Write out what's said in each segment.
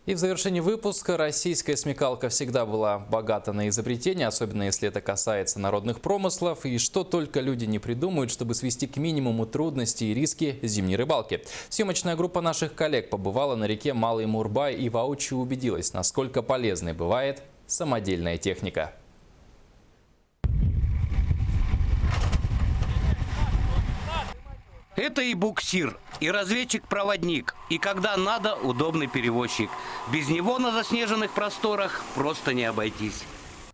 И в завершении выпуска: российская смекалка всегда была богата на изобретения, особенно если это касается народных промыслов. И что только люди не придумают, чтобы свести к минимуму трудности и риски зимней рыбалки. Съемочная группа наших коллег побывала на реке Малый Мурбай и воочию убедилась, насколько полезной бывает самодельная техника. Это и буксир, и разведчик-проводник, и когда надо, удобный перевозчик. Без него на заснеженных просторах просто не обойтись.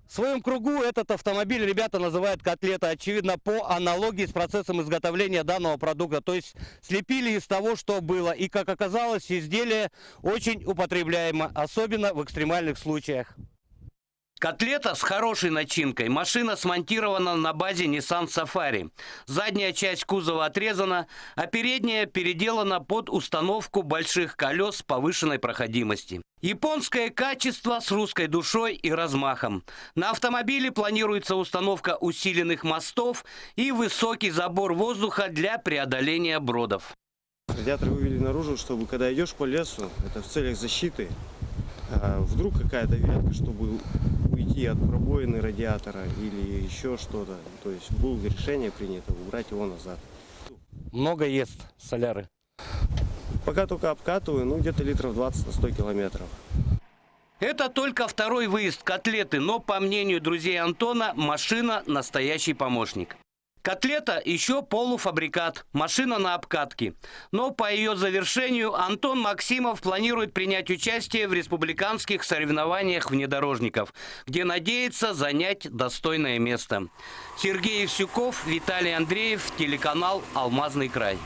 В своем кругу этот автомобиль ребята называют котлета, очевидно, по аналогии с процессом изготовления данного продукта. То есть слепили из того, что было. И, как оказалось, изделие очень употребляемо, особенно в экстремальных случаях. Котлета с хорошей начинкой. Машина смонтирована на базе Nissan Safari. Задняя часть кузова отрезана, а передняя переделана под установку больших колес с повышенной проходимости. Японское качество с русской душой и размахом. На автомобиле планируется установка усиленных мостов и высокий забор воздуха для преодоления бродов. Радиаторы вывели наружу, чтобы когда идешь по лесу, это в целях защиты. Вдруг какая-то ветка, чтобы уйти от пробоины радиатора или еще что-то. То есть было решение принято убрать его назад. Много ест соляры? Пока только обкатываю, где-то литров 20 на 100 километров. Это только второй выезд котлеты, но, по мнению друзей Антона, машина – настоящий помощник. Котлета еще полуфабрикат, машина на обкатке. Но по ее завершению Антон Максимов планирует принять участие в республиканских соревнованиях внедорожников, где надеется занять достойное место. Сергей Евсюков, Виталий Андреев, телеканал «Алмазный край».